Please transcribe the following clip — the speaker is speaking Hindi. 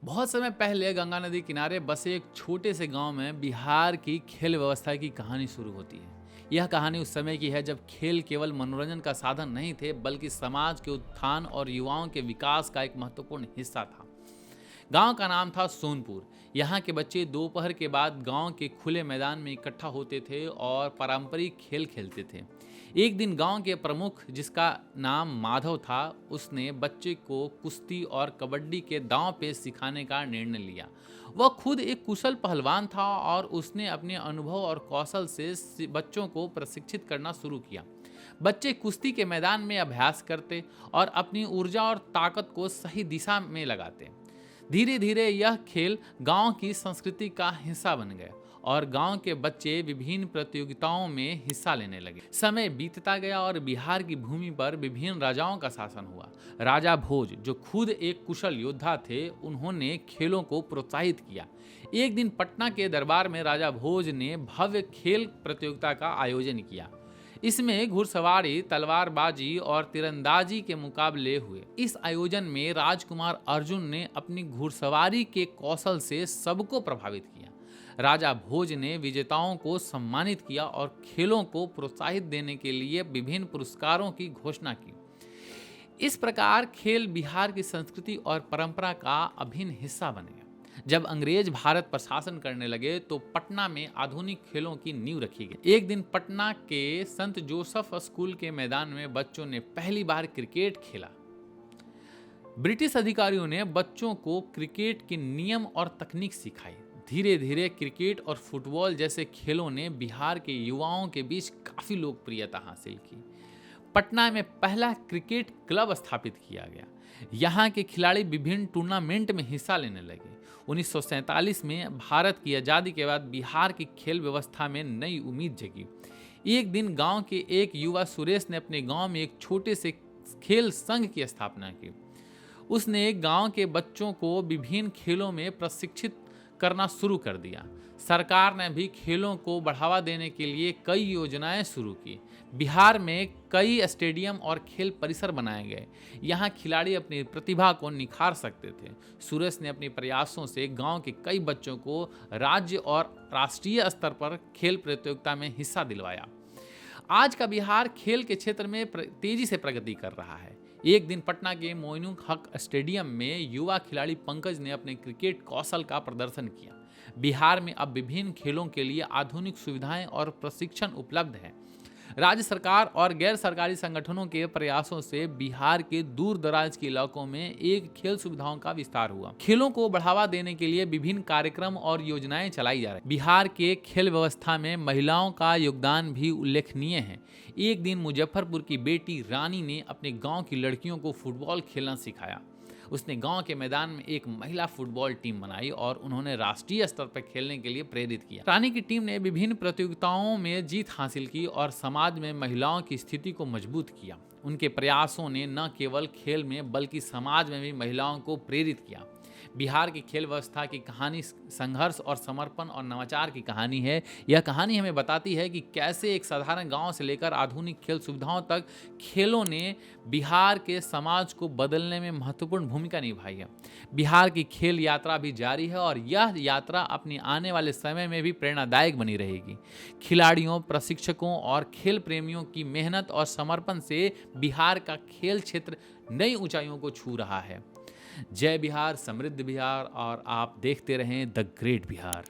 बहुत समय पहले गंगा नदी किनारे बसे एक छोटे से गांव में बिहार की खेल व्यवस्था की कहानी शुरू होती है। यह कहानी उस समय की है जब खेल केवल मनोरंजन का साधन नहीं थे, बल्कि समाज के उत्थान और युवाओं के विकास का एक महत्वपूर्ण हिस्सा था। गांव का नाम था सोनपुर। यहाँ के बच्चे दोपहर के बाद गांव के खुले मैदान में इकट्ठा होते थे और पारंपरिक खेल खेलते थे। एक दिन गांव के प्रमुख, जिसका नाम माधव था, उसने बच्चे को कुश्ती और कबड्डी के दांव पेच सिखाने का निर्णय लिया। वह खुद एक कुशल पहलवान था और उसने अपने अनुभव और कौशल से बच्चों को प्रशिक्षित करना शुरू किया। बच्चे कुश्ती के मैदान में अभ्यास करते और अपनी ऊर्जा और ताकत को सही दिशा में लगाते। धीरे धीरे यह खेल गांव की संस्कृति का हिस्सा बन गए और गांव के बच्चे विभिन्न प्रतियोगिताओं में हिस्सा लेने लगे। समय बीतता गया और बिहार की भूमि पर विभिन्न राजाओं का शासन हुआ। राजा भोज, जो खुद एक कुशल योद्धा थे, उन्होंने खेलों को प्रोत्साहित किया। एक दिन पटना के दरबार में राजा भोज ने भव्य खेल प्रतियोगिता का आयोजन किया। इसमें घुड़सवारी, तलवारबाजी और तीरंदाजी के मुकाबले हुए। इस आयोजन में राजकुमार अर्जुन ने अपनी घुड़सवारी के कौशल से सबको प्रभावित किया। राजा भोज ने विजेताओं को सम्मानित किया और खेलों को प्रोत्साहित देने के लिए विभिन्न पुरस्कारों की घोषणा की। इस प्रकार खेल बिहार की संस्कृति और परंपरा का अभिन्न हिस्सा बन गया। जब अंग्रेज भारत पर शासन करने लगे तो पटना में आधुनिक खेलों की नींव रखी गई। एक दिन पटना के संत जोसेफ स्कूल के मैदान में बच्चों ने पहली बार क्रिकेट खेला। ब्रिटिश अधिकारियों ने बच्चों को क्रिकेट के नियम और तकनीक सिखाई। धीरे धीरे क्रिकेट और फुटबॉल जैसे खेलों ने बिहार के युवाओं के बीच काफी लोकप्रियता हासिल की। पटना में पहला क्रिकेट क्लब स्थापित किया गया। यहाँ के खिलाड़ी विभिन्न टूर्नामेंट में हिस्सा लेने लगे। 1947 में भारत की आज़ादी के बाद बिहार की खेल व्यवस्था में नई उम्मीद जगी। एक दिन गांव के एक युवा सुरेश ने अपने गांव में एक छोटे से खेल संघ की स्थापना की। उसने गांव के बच्चों को विभिन्न खेलों में प्रशिक्षित करना शुरू कर दिया। सरकार ने भी खेलों को बढ़ावा देने के लिए कई योजनाएं शुरू की। बिहार में कई स्टेडियम और खेल परिसर बनाए गए। यहाँ खिलाड़ी अपनी प्रतिभा को निखार सकते थे। सुरेश ने अपने प्रयासों से गांव के कई बच्चों को राज्य और राष्ट्रीय स्तर पर खेल प्रतियोगिता में हिस्सा दिलवाया। आज का बिहार खेल के क्षेत्र में तेजी से प्रगति कर रहा है। एक दिन पटना के मोइनुल हक स्टेडियम में युवा खिलाड़ी पंकज ने अपने क्रिकेट कौशल का प्रदर्शन किया। बिहार में अब विभिन्न खेलों के लिए आधुनिक सुविधाएं और प्रशिक्षण उपलब्ध है। राज्य सरकार और गैर सरकारी संगठनों के प्रयासों से बिहार के दूर दराज के इलाकों में एक खेल सुविधाओं का विस्तार हुआ। खेलों को बढ़ावा देने के लिए विभिन्न कार्यक्रम और योजनाएं चलाई जा रही। बिहार के खेल व्यवस्था में महिलाओं का योगदान भी उल्लेखनीय है। एक दिन मुजफ्फरपुर की बेटी रानी ने अपने गांव की लड़कियों को फुटबॉल खेलना सिखाया। उसने गांव के मैदान में एक महिला फुटबॉल टीम बनाई और उन्होंने राष्ट्रीय स्तर पर खेलने के लिए प्रेरित किया। रानी की टीम ने विभिन्न प्रतियोगिताओं में जीत हासिल की और समाज में महिलाओं की स्थिति को मजबूत किया। उनके प्रयासों ने न केवल खेल में बल्कि समाज में भी महिलाओं को प्रेरित किया। बिहार की खेल व्यवस्था की कहानी संघर्ष और समर्पण और नवाचार की कहानी है। यह कहानी हमें बताती है कि कैसे एक साधारण गांव से लेकर आधुनिक खेल सुविधाओं तक खेलों ने बिहार के समाज को बदलने में महत्वपूर्ण भूमिका निभाई है। बिहार की खेल यात्रा भी जारी है और यह यात्रा अपनी आने वाले समय में भी प्रेरणादायक बनी रहेगी। खिलाड़ियों, प्रशिक्षकों और खेल प्रेमियों की मेहनत और समर्पण से बिहार का खेल क्षेत्र नई ऊंचाइयों को छू रहा है। जय बिहार, समृद्ध बिहार, और आप देखते रहें द ग्रेट बिहार।